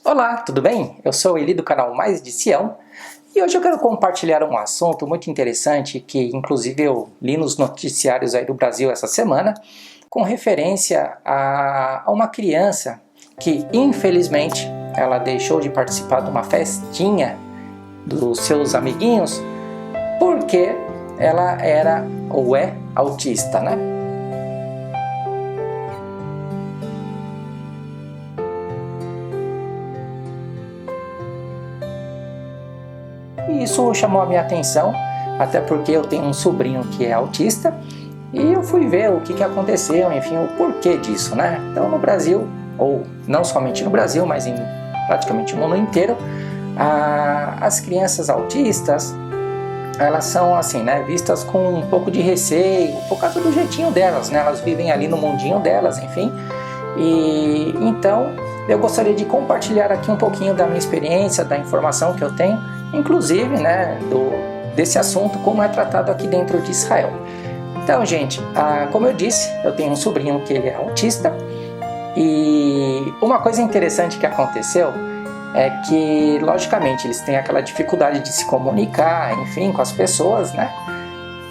Olá, tudo bem? Eu sou Eli do canal Mais de Sião e hoje eu quero compartilhar um assunto muito interessante que inclusive eu li nos noticiários aí do Brasil essa semana com referência a uma criança que infelizmente ela deixou de participar de uma festinha dos seus amiguinhos porque ela era ou é autista, né? E isso chamou a minha atenção, até porque eu tenho um sobrinho que é autista e eu fui ver o que aconteceu, enfim, o porquê disso, né? Então no Brasil, ou não somente no Brasil, mas em praticamente o mundo inteiro, as crianças autistas, elas são assim, né, vistas com um pouco de receio, por causa do jeitinho delas, né? Elas vivem ali no mundinho delas, enfim. E então eu gostaria de compartilhar aqui um pouquinho da minha experiência, da informação que eu tenho, inclusive, né, desse assunto, como é tratado aqui dentro de Israel. Então, gente, como eu disse, eu tenho um sobrinho que ele é autista e uma coisa interessante que aconteceu é que, logicamente, eles têm aquela dificuldade de se comunicar, enfim, com as pessoas, né?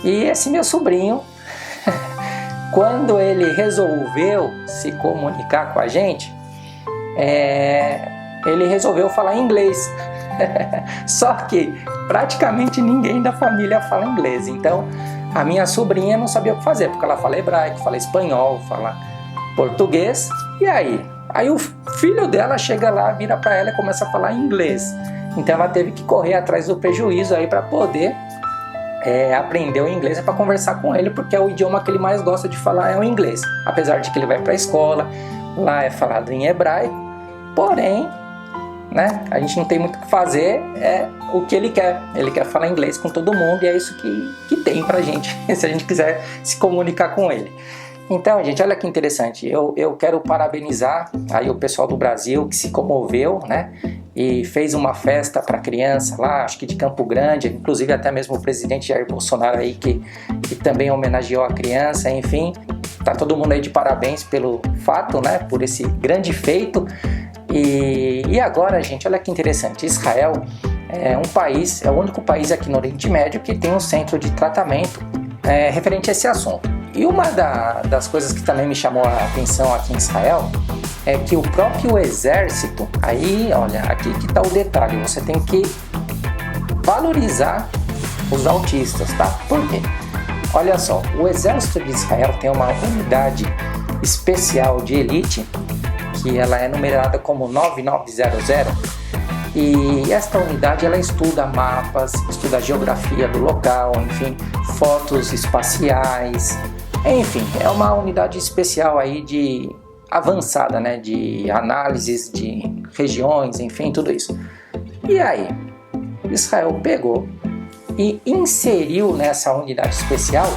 E esse meu sobrinho, quando ele resolveu se comunicar com a gente, ele resolveu falar inglês. Só que praticamente ninguém da família fala inglês. Então a minha sobrinha não sabia o que fazer, porque ela fala hebraico, fala espanhol, fala português. E aí o filho dela chega lá, vira para ela e começa a falar inglês. Então ela teve que correr atrás do prejuízo aí para poder aprender o inglês, para conversar com ele, porque é o idioma que ele mais gosta de falar, é o inglês. Apesar de que ele vai para a escola, lá é falado em hebraico, porém, né, a gente não tem muito o que fazer, é o que ele quer. Ele quer falar inglês com todo mundo e é isso que tem pra gente, se a gente quiser se comunicar com ele. Então, gente, olha que interessante. Eu quero parabenizar aí o pessoal do Brasil que se comoveu, né, e fez uma festa para criança lá, acho que de Campo Grande, inclusive até mesmo o presidente Jair Bolsonaro aí que também homenageou a criança, enfim. Tá todo mundo aí de parabéns pelo fato, né, por esse grande feito. E agora, gente, olha que interessante, Israel é o único país aqui no Oriente Médio que tem um centro de tratamento referente a esse assunto. E uma das coisas que também me chamou a atenção aqui em Israel é que o próprio exército, aí, olha, aqui que está o detalhe, você tem que valorizar os autistas, tá? Por quê? Olha só, o exército de Israel tem uma unidade especial de elite, que ela é numerada como 9900, e esta unidade ela estuda mapas, estuda a geografia do local, enfim, fotos espaciais, enfim, é uma unidade especial aí de avançada, né, de análises de regiões, enfim, tudo isso. E aí, Israel pegou e inseriu nessa unidade especial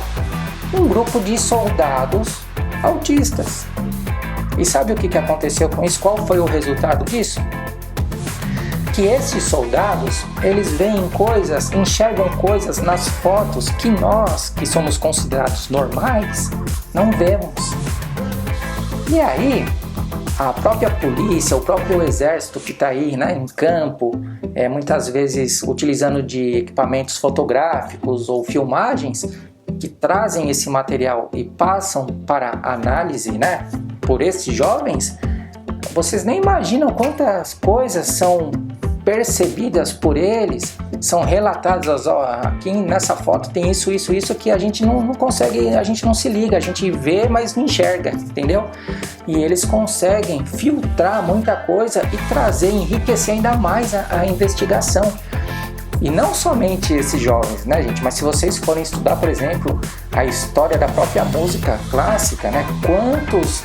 um grupo de soldados autistas. E sabe o que aconteceu com isso? Qual foi o resultado disso? Que esses soldados, eles veem coisas, enxergam coisas nas fotos que nós, que somos considerados normais, não vemos. E aí, a própria polícia, o próprio exército que está aí, né, em campo, muitas vezes utilizando de equipamentos fotográficos ou filmagens, que trazem esse material e passam para análise, né, por esses jovens, vocês nem imaginam quantas coisas são percebidas por eles, são relatadas, ó, aqui nessa foto tem isso que a gente não consegue, a gente não se liga, a gente vê, mas não enxerga, entendeu? E eles conseguem filtrar muita coisa e trazer, enriquecer ainda mais a investigação. E não somente esses jovens, né, gente? Mas se vocês forem estudar, por exemplo, a história da própria música clássica, né? Quantos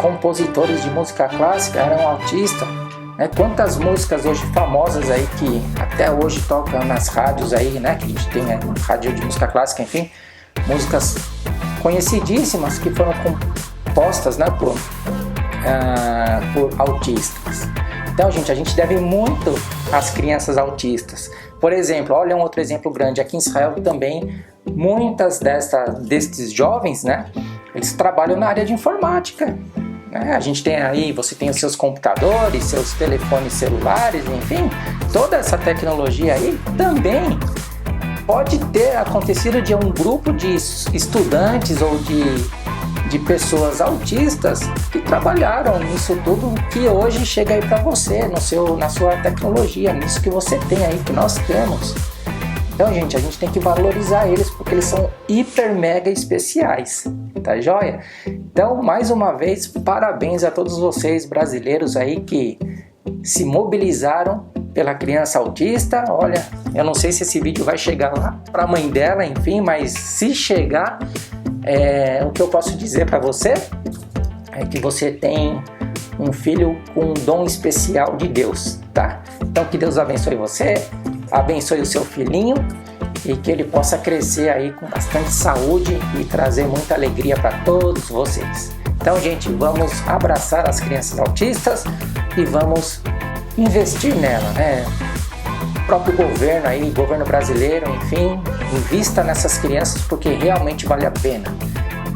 compositores de música clássica eram autistas? Né? Quantas músicas hoje famosas aí que até hoje tocam nas rádios aí, né? Que a gente tem rádio de música clássica, enfim, músicas conhecidíssimas que foram compostas, né, por autistas. Então, gente, a gente deve muito às crianças autistas. Por exemplo, olha um outro exemplo grande. Aqui em Israel também, muitas destes jovens, né, eles trabalham na área de informática. né? A gente tem aí, você tem os seus computadores, seus telefones celulares, enfim, toda essa tecnologia aí também pode ter acontecido de um grupo de estudantes ou de pessoas autistas que trabalharam nisso tudo que hoje chega aí para você, na sua tecnologia, nisso que você tem aí, que nós temos. Então, gente, a gente tem que valorizar eles porque eles são hiper mega especiais, tá joia? Então, mais uma vez, parabéns a todos vocês brasileiros aí que se mobilizaram pela criança autista. Olha, eu não sei se esse vídeo vai chegar lá para a mãe dela, enfim, mas se chegar, o que eu posso dizer para você é que você tem um filho com um dom especial de Deus, tá? Então que Deus abençoe você, abençoe o seu filhinho e que ele possa crescer aí com bastante saúde e trazer muita alegria para todos vocês. Então, gente, vamos abraçar as crianças autistas e vamos investir nela, né? O próprio governo aí, governo brasileiro, enfim, invista nessas crianças porque realmente vale a pena.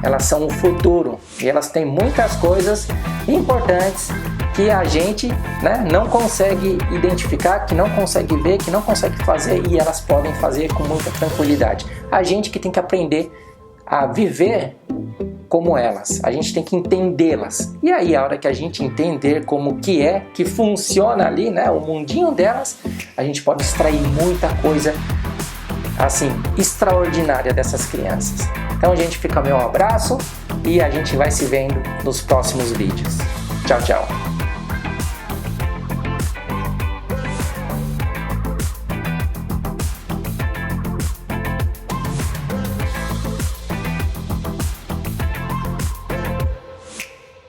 Elas são o futuro e elas têm muitas coisas importantes que a gente, né, não consegue identificar, que não consegue ver, que não consegue fazer e elas podem fazer com muita tranquilidade. A gente que tem que aprender a viver como elas, a gente tem que entendê-las. E aí, a hora que a gente entender como que funciona ali, né, o mundinho delas, a gente pode extrair muita coisa, assim, extraordinária dessas crianças. Então, gente, fica meu abraço e a gente vai se vendo nos próximos vídeos. Tchau, tchau.